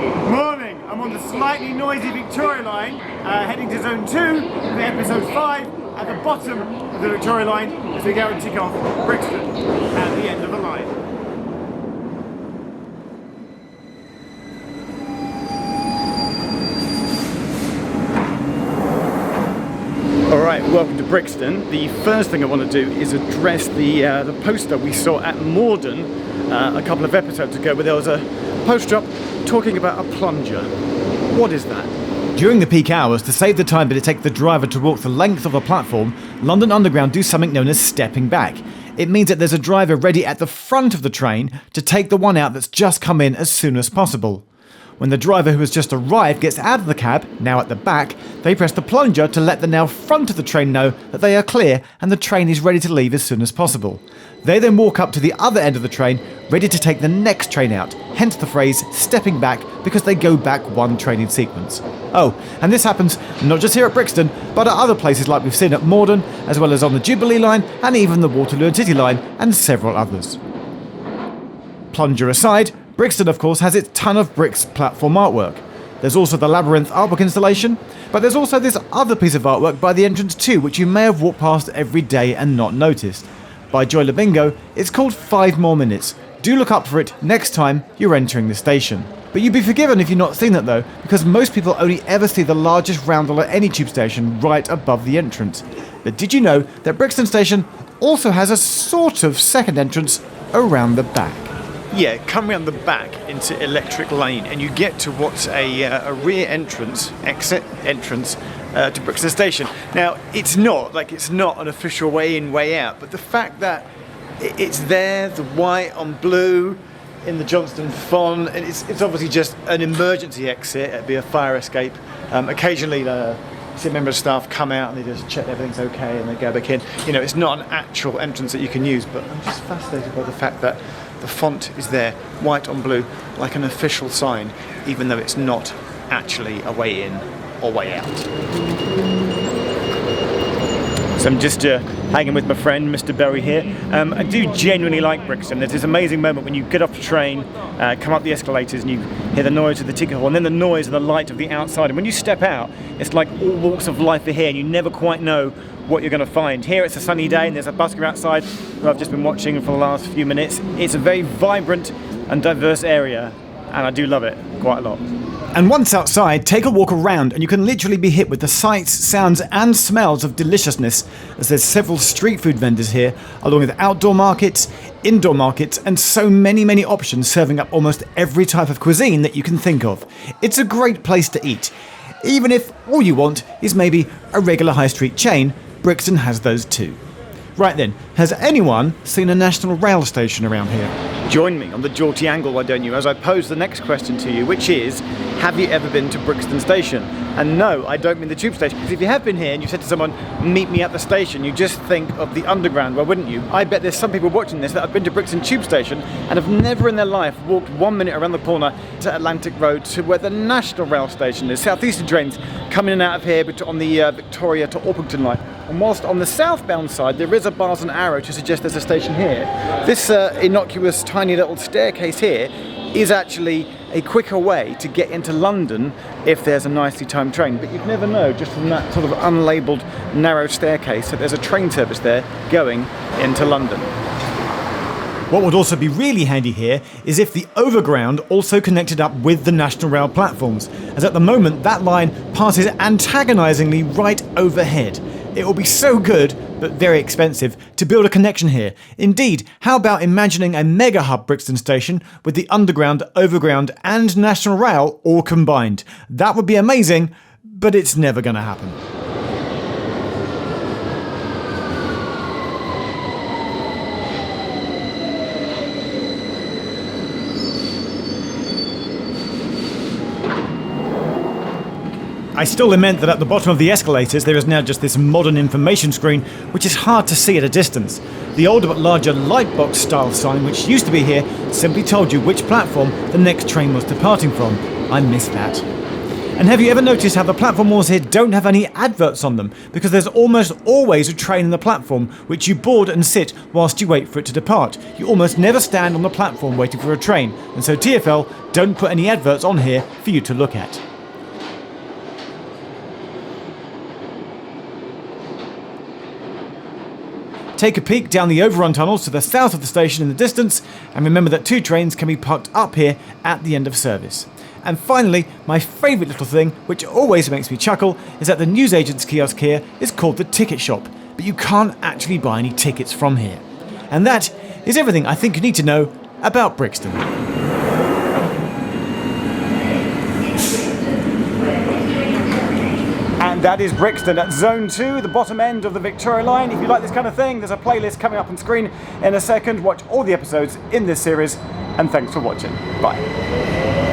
Morning! I'm on the slightly noisy Victoria line, heading to Zone 2 for Episode 5 at the bottom of the Victoria line as we go and tick off Brixton at the end of the line. Alright, welcome to Brixton. The first thing I want to do is address the poster we saw at Morden a couple of episodes ago, where there was a poster up talking about a plunger. What is that? During the peak hours, to save the time that it takes the driver to walk the length of a platform, London Underground do something known as stepping back. It means that there's a driver ready at the front of the train to take the one out that's just come in as soon as possible. When the driver who has just arrived gets out of the cab, now at the back, they press the plunger to let the now front of the train know that they are clear and the train is ready to leave as soon as possible. They then walk up to the other end of the train, ready to take the next train out, hence the phrase stepping back, because they go back one train in sequence. Oh, and this happens not just here at Brixton, but at other places like we've seen at Morden, as well as on the Jubilee line and even the Waterloo and City line and several others. Plunger aside, Brixton of course has its ton of bricks platform artwork. There's also the Labyrinth artwork installation, but there's also this other piece of artwork by the entrance too, which you may have walked past every day and not noticed. By Joy Labingo, it's called 5 More Minutes. Do look up for it next time you're entering the station. But you'd be forgiven if you've not seen that though, because most people only ever see the largest roundel at any tube station right above the entrance. But did you know that Brixton Station also has a sort of second entrance around the back? Yeah, come round the back into Electric Lane and you get to what's a rear exit entrance to Brixton Station. Now, it's not an official way in, way out, but the fact that it's there, the white on blue in the Johnston font, and it's obviously just an emergency exit. It'd be a fire escape. Occasionally, see a member of staff come out and they just check everything's okay and they go back in. You know, it's not an actual entrance that you can use, but I'm just fascinated by the fact that the font is there, white on blue, like an official sign, even though it's not actually a way in or way out. So I'm just hanging with my friend, Mr. Berry here. I do genuinely like Brixton. There's this amazing moment when you get off the train, come up the escalators and you hear the noise of the ticket hall and then the noise of the light of the outside. And when you step out, it's like all walks of life are here and you never quite know what you're going to find. Here it's a sunny day and there's a busker outside who I've just been watching for the last few minutes. It's a very vibrant and diverse area and I do love it quite a lot. And once outside, take a walk around and you can literally be hit with the sights, sounds and smells of deliciousness, as there's several street food vendors here, along with outdoor markets, indoor markets and so many options serving up almost every type of cuisine that you can think of. It's a great place to eat. Even if all you want is maybe a regular high street chain, Brixton has those too. Right then, has anyone seen a National Rail station around here? Join me on the jaunty angle, why don't you, as I pose the next question to you, which is, have you ever been to Brixton Station? And no, I don't mean the tube station, because if you have been here and you said to someone, meet me at the station, you just think of the Underground, well wouldn't you? I bet there's some people watching this that have been to Brixton Tube Station and have never in their life walked 1 minute around the corner to Atlantic Road to where the National Rail Station is. Southeastern trains come in and out of here on the Victoria to Orpington line. And whilst on the southbound side there is a bars and arrow to suggest there's a station here, this innocuous tiny little staircase here is actually a quicker way to get into London if there's a nicely timed train. But you'd never know just from that sort of unlabelled narrow staircase that there's a train service there going into London. What would also be really handy here is if the overground also connected up with the National Rail platforms, as at the moment that line passes antagonisingly right overhead. It will be so good, but very expensive, to build a connection here. Indeed, how about imagining a mega hub Brixton Station with the Underground, Overground and National Rail all combined? That would be amazing, but it's never going to happen. I still lament that at the bottom of the escalators there is now just this modern information screen which is hard to see at a distance. The older but larger lightbox style sign which used to be here simply told you which platform the next train was departing from. I miss that. And have you ever noticed how the platform walls here don't have any adverts on them? Because there's almost always a train on the platform which you board and sit whilst you wait for it to depart. You almost never stand on the platform waiting for a train, and so TfL don't put any adverts on here for you to look at. Take a peek down the overrun tunnels to the south of the station in the distance, and remember that 2 trains can be parked up here at the end of service. And finally, my favourite little thing, which always makes me chuckle, is that the newsagent's kiosk here is called the ticket shop, but you can't actually buy any tickets from here. And that is everything I think you need to know about Brixton. And that is Brixton at Zone 2, the bottom end of the Victoria Line. If you like this kind of thing, there's a playlist coming up on screen in a second. Watch all the episodes in this series, and thanks for watching. Bye.